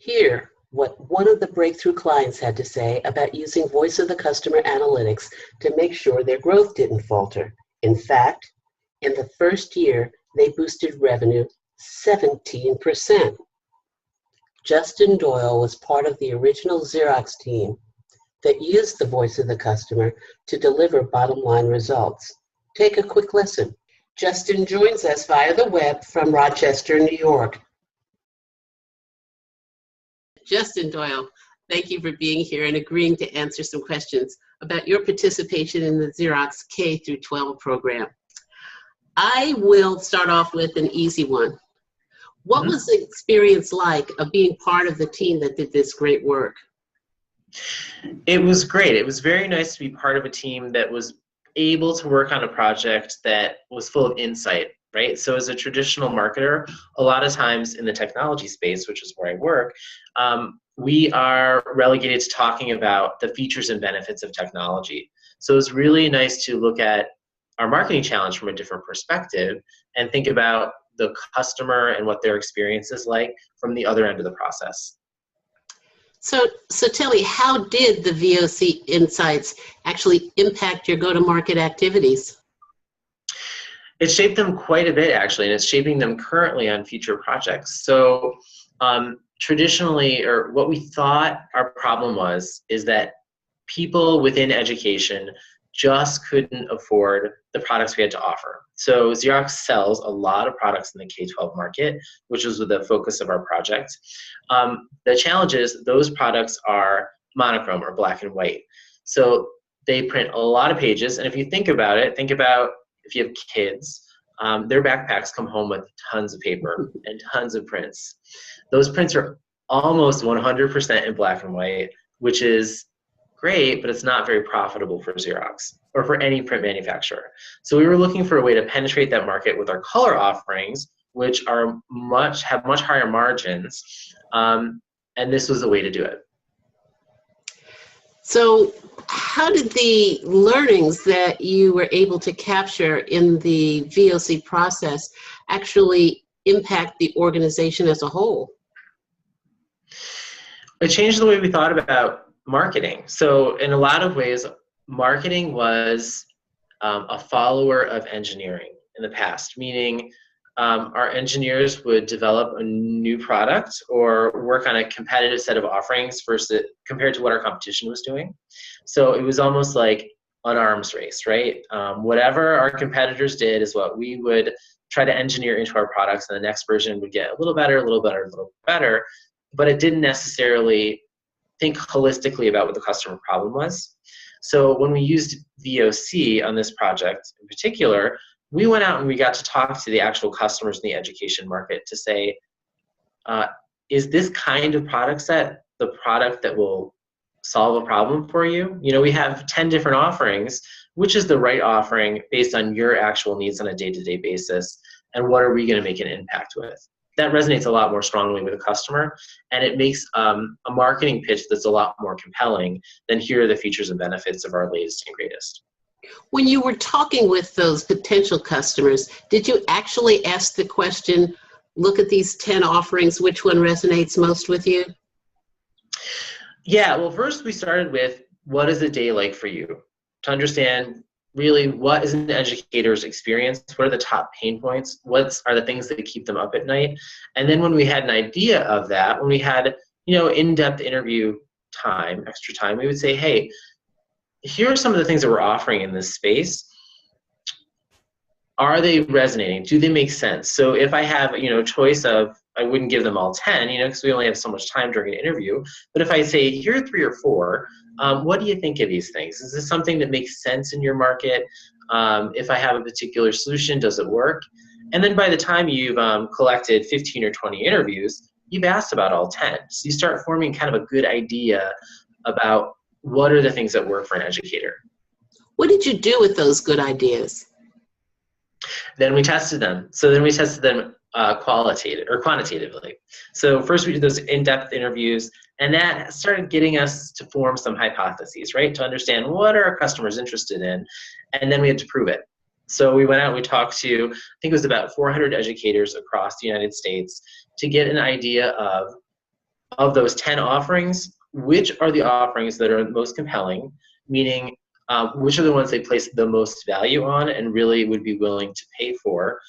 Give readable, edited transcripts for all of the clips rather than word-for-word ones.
Hear what one of the breakthrough clients had to say about using voice of the customer analytics to make sure their growth didn't falter. In fact, in the first year, they boosted revenue 17%. Justin Doyle was part of the original Xerox team that used the voice of the customer to deliver bottom line results. Take a quick listen. Justin joins us via the web from Rochester, New York. Justin Doyle, thank you for being here and agreeing to answer some questions about your participation in the Xerox K through 12 program. I will start off with an easy one. What was the experience like of being part of the team that did this great work? It was great. It was very nice to be part of a team that was able to work on a project that was full of insight, right? So as a traditional marketer, a lot of times in the technology space, which is where I work, we are relegated to talking about the features and benefits of technology. So it was really nice to look at our marketing challenge from a different perspective and think about the customer and what their experience is like from the other end of the process. So tell me, how did the VOC insights actually impact your go-to-market activities? It shaped them quite a bit, actually, and it's shaping them currently on future projects. So traditionally, or what we thought our problem was, is that people within education just couldn't afford the products we had to offer. So Xerox sells a lot of products in the K-12 market, which was the focus of our project. The challenge is those products are monochrome or black and white. So they print a lot of pages, and if you think about it, think about if you have kids, their backpacks come home with tons of paper and tons of prints. Those prints are almost 100% in black and white, which is great, but it's not very profitable for Xerox or for any print manufacturer. So we were looking for a way to penetrate that market with our color offerings, which are have much higher margins, and this was a way to do it. So how did the learnings that you were able to capture in the VOC process actually impact the organization as a whole? It changed the way we thought about marketing. So in a lot of ways, marketing was a follower of engineering in the past, meaning our engineers would develop a new product or work on a competitive set of offerings compared to what our competition was doing. So it was almost like an arms race, right? Whatever our competitors did is what we would try to engineer into our products, and the next version would get a little better, a little better, a little better, but it didn't necessarily think holistically about what the customer problem was. So when we used VOC on this project in particular, we went out and we got to talk to the actual customers in the education market to say, is this kind of product set the product that will solve a problem for you? You know, we have 10 different offerings. Which is the right offering based on your actual needs on a day-to-day basis, and what are we going to make an impact with? That resonates a lot more strongly with a customer, and it makes a marketing pitch that's a lot more compelling than here are the features and benefits of our latest and greatest. When you were talking with those potential customers, did you actually ask the question, look at these 10 offerings, which one resonates most with you? Yeah, well, first we started with, what is a day like for you? To understand really what is an educator's experience, what are the top pain points, what are the things that keep them up at night. And then when we had an idea of that, when we had, in-depth interview time, extra time, we would say, hey, here are some of the things that we're offering in this space. Are they resonating? Do they make sense? So if I have, a choice of, I wouldn't give them all 10, because we only have so much time during an interview. But if I say, here are 3 or 4, what do you think of these things? Is this something that makes sense in your market? If I have a particular solution, does it work? And then by the time you've collected 15 or 20 interviews, you've asked about all 10. So you start forming kind of a good idea about what are the things that work for an educator. What did you do with those good ideas? Then we tested them. So then we tested them quantitatively. So first we did those in-depth interviews, and that started getting us to form some hypotheses, right? To understand what are our customers interested in, and then we had to prove it. So we went out and we talked to, I think it was about 400 educators across the United States to get an idea of of those 10 offerings, which are the offerings that are most compelling, meaning which are the ones they place the most value on and really would be willing to pay for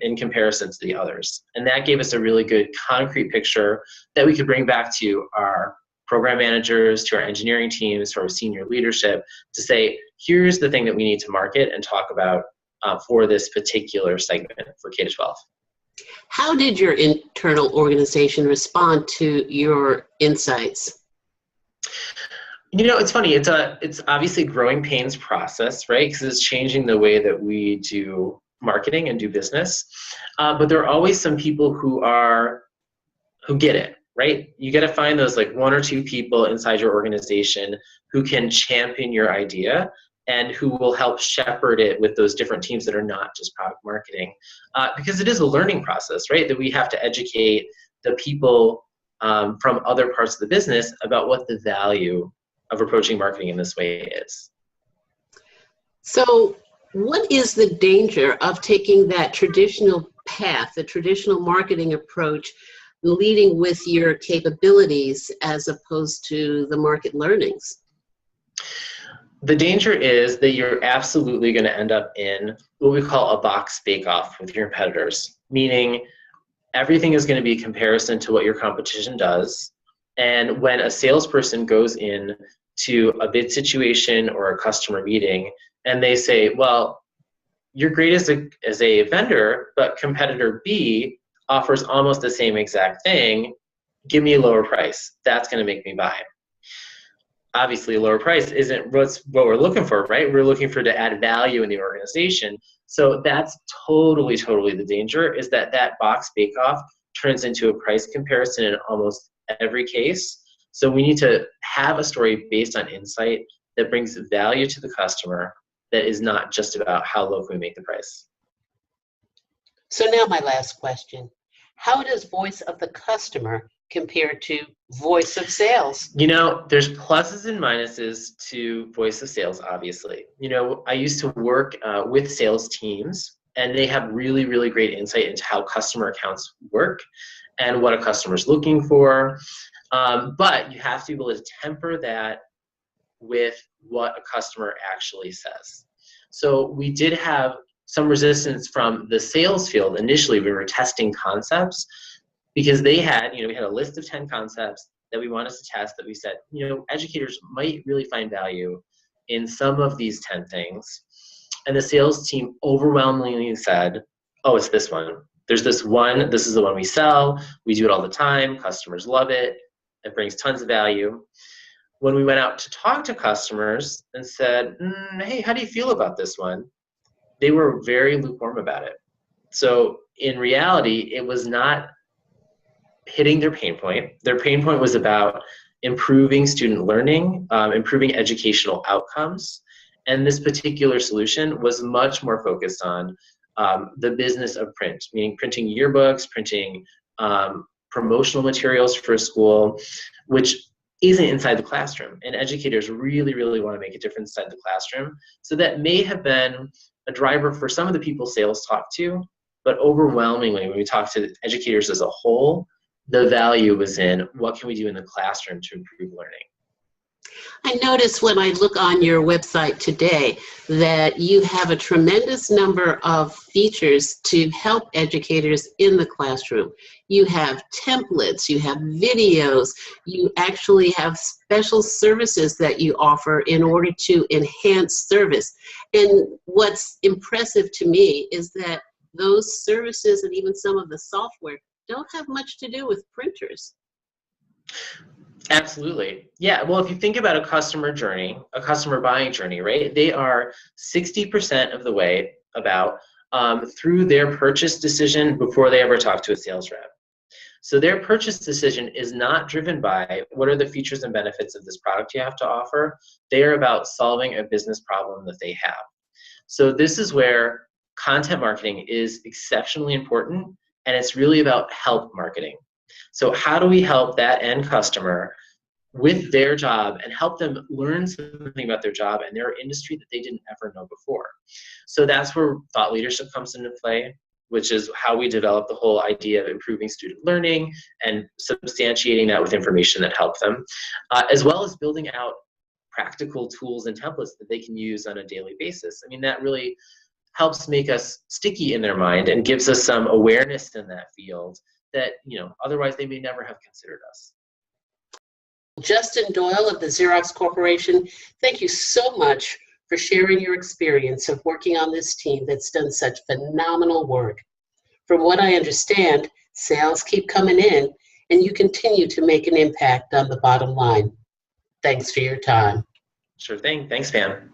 in comparison to the others. And that gave us a really good concrete picture that we could bring back to our program managers, to our engineering teams, to our senior leadership to say, here's the thing that we need to market and talk about for this particular segment for K-12. How did your internal organization respond to your insights? You know, it's funny. It's obviously growing pains process, right? Because it's changing the way that we do marketing and do business. But there are always some people who get it, right? You got to find those like one or two people inside your organization who can champion your idea and who will help shepherd it with those different teams that are not just product marketing. Because it is a learning process, right? That we have to educate the people from other parts of the business about what the value of approaching marketing in this way is. So what is the danger of taking that traditional path, the traditional marketing approach, leading with your capabilities as opposed to the market learnings? The danger is that you're absolutely going to end up in what we call a box bake-off with your competitors, meaning everything is going to be a comparison to what your competition does. And when a salesperson goes in to a bid situation or a customer meeting and they say, well, you're great as a vendor, but competitor B offers almost the same exact thing, give me a lower price. That's going to make me buy. Obviously, a lower price isn't what we're looking for, right? We're looking for to add value in the organization. So that's totally the danger, is that box bake-off turns into a price comparison in almost every case. So we need to have a story based on insight that brings value to the customer that is not just about how low can we make the price. So now my last question. How does voice of the customer compare to voice of sales? You know, there's pluses and minuses to voice of sales, obviously. You know, I used to work with sales teams, and they have really great insight into how customer accounts work and what a customer's looking for. But you have to be able to temper that with what a customer actually says. So we did have some resistance from the sales field initially. We were testing concepts because they had, we had a list of 10 concepts that we wanted to test that we said, educators might really find value in some of these 10 things. And the sales team overwhelmingly said, oh, it's this one. There's this one, this is the one we sell, we do it all the time, customers love it, it brings tons of value. When we went out to talk to customers and said, hey, how do you feel about this one? They were very lukewarm about it. So in reality, it was not hitting their pain point. Their pain point was about improving student learning, improving educational outcomes. And this particular solution was much more focused on the business of print, meaning printing yearbooks, printing promotional materials for a school, which isn't inside the classroom. And educators really want to make a difference inside the classroom. So that may have been a driver for some of the people sales talk to, but overwhelmingly, when we talk to educators as a whole, the value was in what can we do in the classroom to improve learning. I noticed when I look on your website today that you have a tremendous number of features to help educators in the classroom. You have templates, you have videos, you actually have special services that you offer in order to enhance service. And what's impressive to me is that those services and even some of the software don't have much to do with printers. Absolutely. Yeah. Well, if you think about a customer journey, a customer buying journey, right? They are 60% of the way about through their purchase decision before they ever talk to a sales rep. So their purchase decision is not driven by what are the features and benefits of this product you have to offer. They are about solving a business problem that they have. So this is where content marketing is exceptionally important, and it's really about help marketing. So how do we help that end customer with their job and help them learn something about their job and their industry that they didn't ever know before? So that's where thought leadership comes into play. which is how we develop the whole idea of improving student learning and substantiating that with information that helps them, as well as building out practical tools and templates that they can use on a daily basis. I mean, that really helps make us sticky in their mind and gives us some awareness in that field that, otherwise they may never have considered us. Justin Doyle of the Xerox Corporation, thank you so much for sharing your experience of working on this team that's done such phenomenal work. From what I understand, sales keep coming in and you continue to make an impact on the bottom line. Thanks for your time. Sure thing. Thanks, Pam.